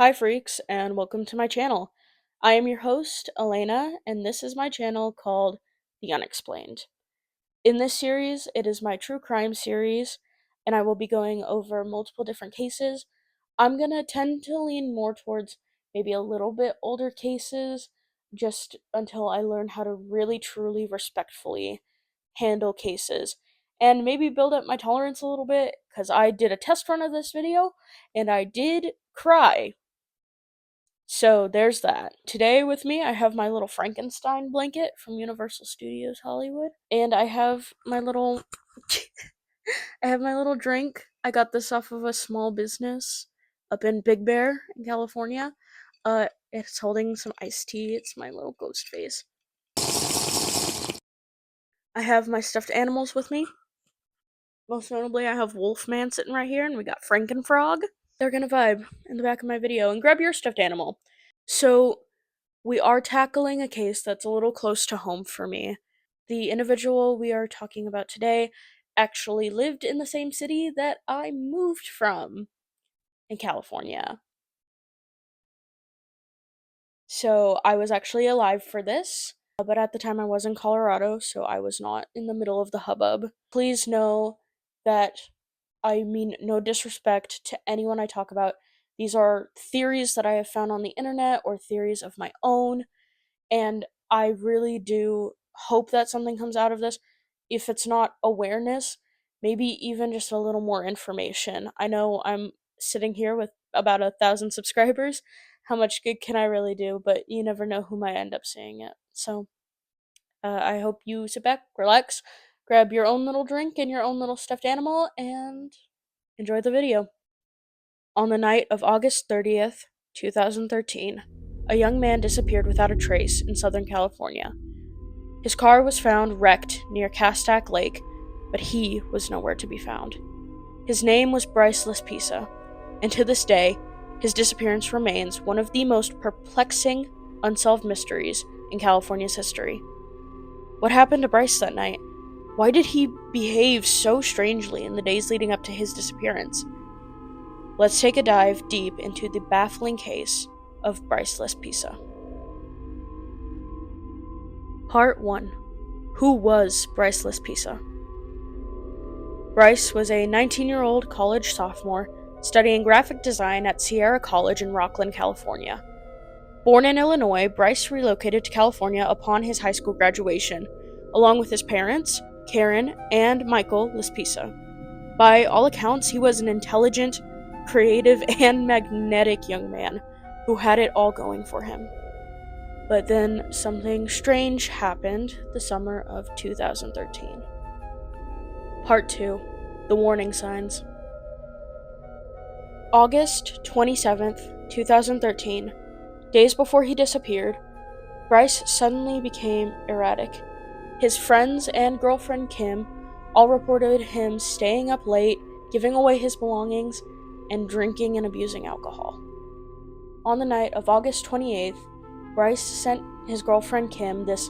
Hi freaks, and welcome to my channel. I am your host, Elena, and this is my channel called The Unexplained. In this series, it is my true crime series, and I will be going over multiple different cases. I'm gonna tend to lean more towards maybe a little bit older cases, just until I learn how to really truly respectfully handle cases. And maybe build up my tolerance a little bit, because I did a test run of this video, and I did cry. So there's that. Today with me, I have my little Frankenstein blanket from Universal Studios Hollywood, and I have my little I have my little drink. I got this off of a small business up in Big Bear in California. It's holding some iced tea. It's my little ghost face. I have my stuffed animals with me. Most notably, I have Wolfman sitting right here, and we got Frankenfrog. They're gonna vibe in the back of my video, and grab your stuffed animal. So, we are tackling a case that's a little close to home for me. The individual we are talking about today actually lived in the same city that I moved from in California. So I was actually alive for this, but at the time I was in Colorado, so I was not in the middle of the hubbub. Please know that I mean no disrespect to anyone I talk about. These are theories that I have found on the internet or theories of my own. And I really do hope that something comes out of this. If it's not awareness, maybe even just a little more information. I know I'm sitting here with about 1,000 subscribers. How much good can I really do? But you never know who might end up seeing it. So I hope you sit back, relax, grab your own little drink and your own little stuffed animal, and enjoy the video. On the night of August 30th, 2013, a young man disappeared without a trace in Southern California. His car was found wrecked near Castac Lake, but he was nowhere to be found. His name was Bryce Laspisa, and to this day, his disappearance remains one of the most perplexing, unsolved mysteries in California's history. What happened to Bryce that night? Why did he behave so strangely in the days leading up to his disappearance? Let's take a dive deep into the baffling case of Bryce Laspisa. Part 1. Who was Bryce Laspisa? Bryce was a 19-year-old college sophomore studying graphic design at Sierra College in Rocklin, California. Born in Illinois, Bryce relocated to California upon his high school graduation, along with his parents, Karen and Michael Laspisa. By all accounts, he was an intelligent, creative, and magnetic young man who had it all going for him. But then something strange happened the summer of 2013. Part 2. The Warning Signs. August 27th, 2013, days before he disappeared, Bryce suddenly became erratic. His friends and girlfriend Kim all reported him staying up late, giving away his belongings, and drinking and abusing alcohol. On the night of August 28th, Bryce sent his girlfriend Kim this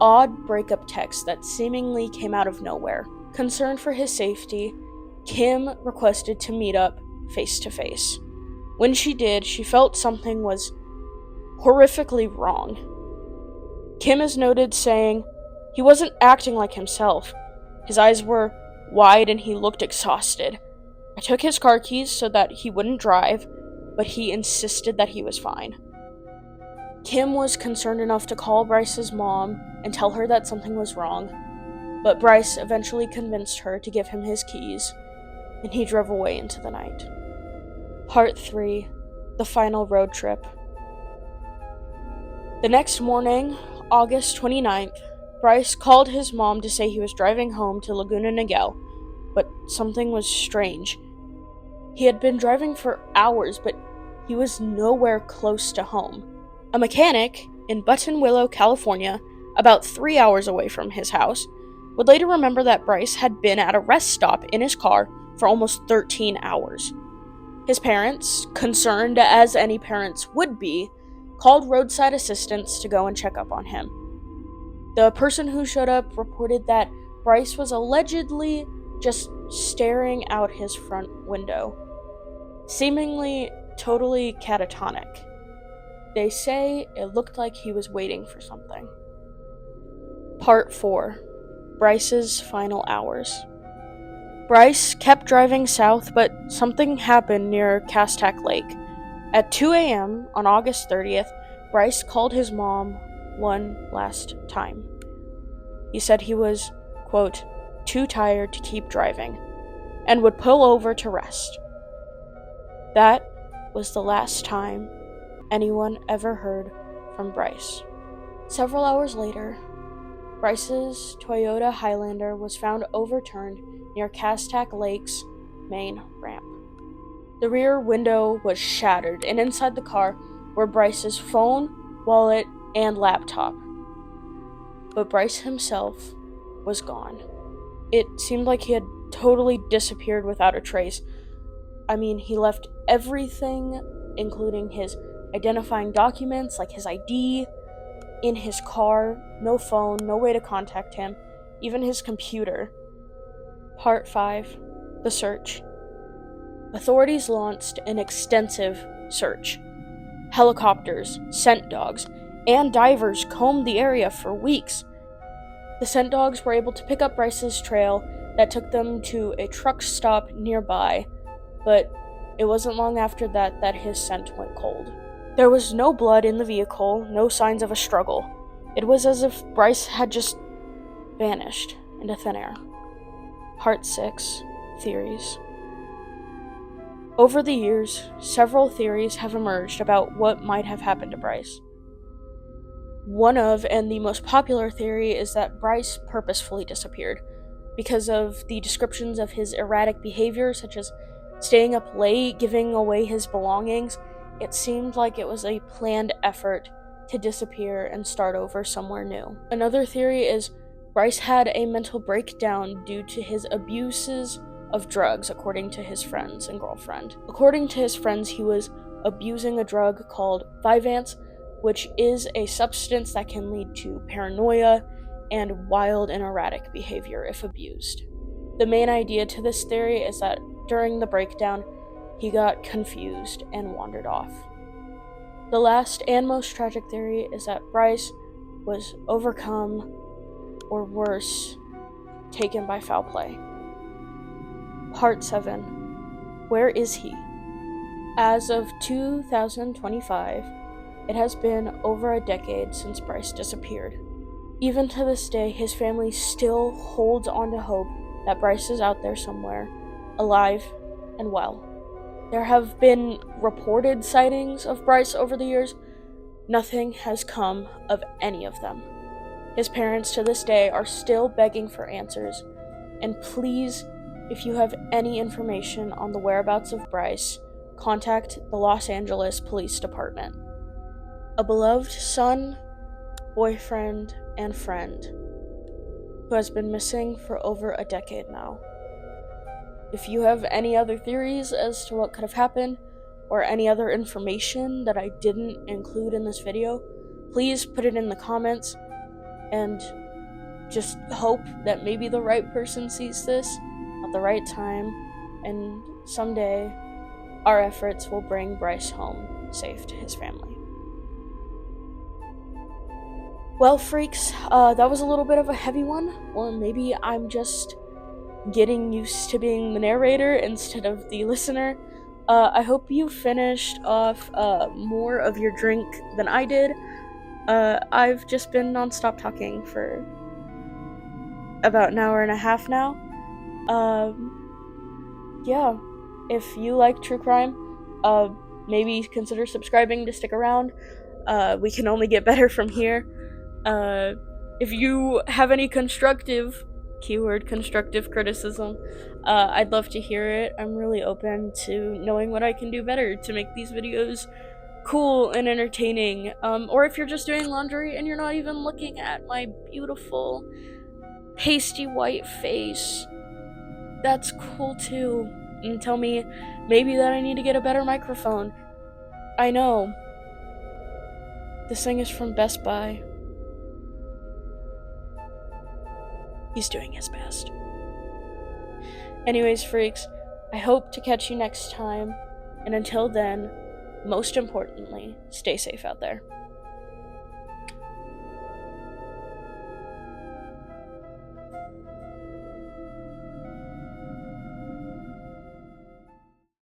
odd breakup text that seemingly came out of nowhere. Concerned for his safety, Kim requested to meet up face to face. When she did, she felt something was horrifically wrong. Kim is noted saying he wasn't acting like himself. His eyes were wide and he looked exhausted. I took his car keys so that he wouldn't drive, but he insisted that he was fine. Kim was concerned enough to call Bryce's mom and tell her that something was wrong, but Bryce eventually convinced her to give him his keys, and he drove away into the night. Part 3. The Final Road Trip. The next morning, August 29th, Bryce called his mom to say he was driving home to Laguna Niguel, but something was strange. He had been driving for hours, but he was nowhere close to home. A mechanic in Buttonwillow, California, about 3 hours away from his house, would later remember that Bryce had been at a rest stop in his car for almost 13 hours. His parents, concerned as any parents would be, called roadside assistance to go and check up on him. The person who showed up reported that Bryce was allegedly just staring out his front window. Seemingly totally catatonic. They say it looked like he was waiting for something. Part 4. Bryce's Final Hours. Bryce kept driving south, but something happened near Castac Lake. At 2 a.m. on August 30th, Bryce called his mom one last time. He said he was, quote, too tired to keep driving, and would pull over to rest. That was the last time anyone ever heard from Bryce. Several hours later, Bryce's Toyota Highlander was found overturned near Castac Lake's main ramp. The rear window was shattered, and inside the car were Bryce's phone, wallet, and laptop. But Bryce himself was gone. It seemed like he had totally disappeared without a trace. I mean, he left everything, including his identifying documents like his ID, in his car, no phone, no way to contact him, even his computer. Part 5. The Search. Authorities launched an extensive search. Helicopters, scent dogs, and divers combed the area for weeks. The scent dogs were able to pick up Bryce's trail that took them to a truck stop nearby, but it wasn't long after that his scent went cold. There was no blood in the vehicle, no signs of a struggle. It was as if Bryce had just vanished into thin air. Part 6. Theories. Over the years, several theories have emerged about what might have happened to Bryce. One of, and the most popular theory, is that Bryce purposefully disappeared because of the descriptions of his erratic behavior, such as staying up late, giving away his belongings. It seemed like it was a planned effort to disappear and start over somewhere new. Another theory is Bryce had a mental breakdown due to his abuses of drugs, according to his friends and girlfriend. According to his friends, he was abusing a drug called Vyvanse, which is a substance that can lead to paranoia and wild and erratic behavior if abused. The main idea to this theory is that during the breakdown, he got confused and wandered off. The last and most tragic theory is that Bryce was overcome, or worse, taken by foul play. Part 7. Where is he? As of 2025, it has been over a decade since Bryce disappeared. Even to this day, his family still holds on to hope that Bryce is out there somewhere, alive and well. There have been reported sightings of Bryce over the years. Nothing has come of any of them. His parents to this day are still begging for answers, and please, if you have any information on the whereabouts of Bryce, contact the Los Angeles Police Department. A beloved son, boyfriend, and friend who has been missing for over a decade now. If you have any other theories as to what could have happened, or any other information that I didn't include in this video, please put it in the comments, and just hope that maybe the right person sees this at the right time, and someday our efforts will bring Bryce home safe to his family. Well, freaks, that was a little bit of a heavy one, or maybe I'm just getting used to being the narrator instead of the listener. I hope you finished off more of your drink than I did. I've just been nonstop talking for about an hour and a half now. Yeah, if you like true crime, maybe consider subscribing to stick around. We can only get better from here. If you have any constructive criticism, I'd love to hear it. I'm really open to knowing what I can do better to make these videos cool and entertaining. Or if you're just doing laundry and you're not even looking at my beautiful pasty white face, that's cool too. And tell me maybe that I need to get a better microphone. I know. This thing is from Best Buy. He's doing his best. Anyways, freaks, I hope to catch you next time, and until then, most importantly, stay safe out there.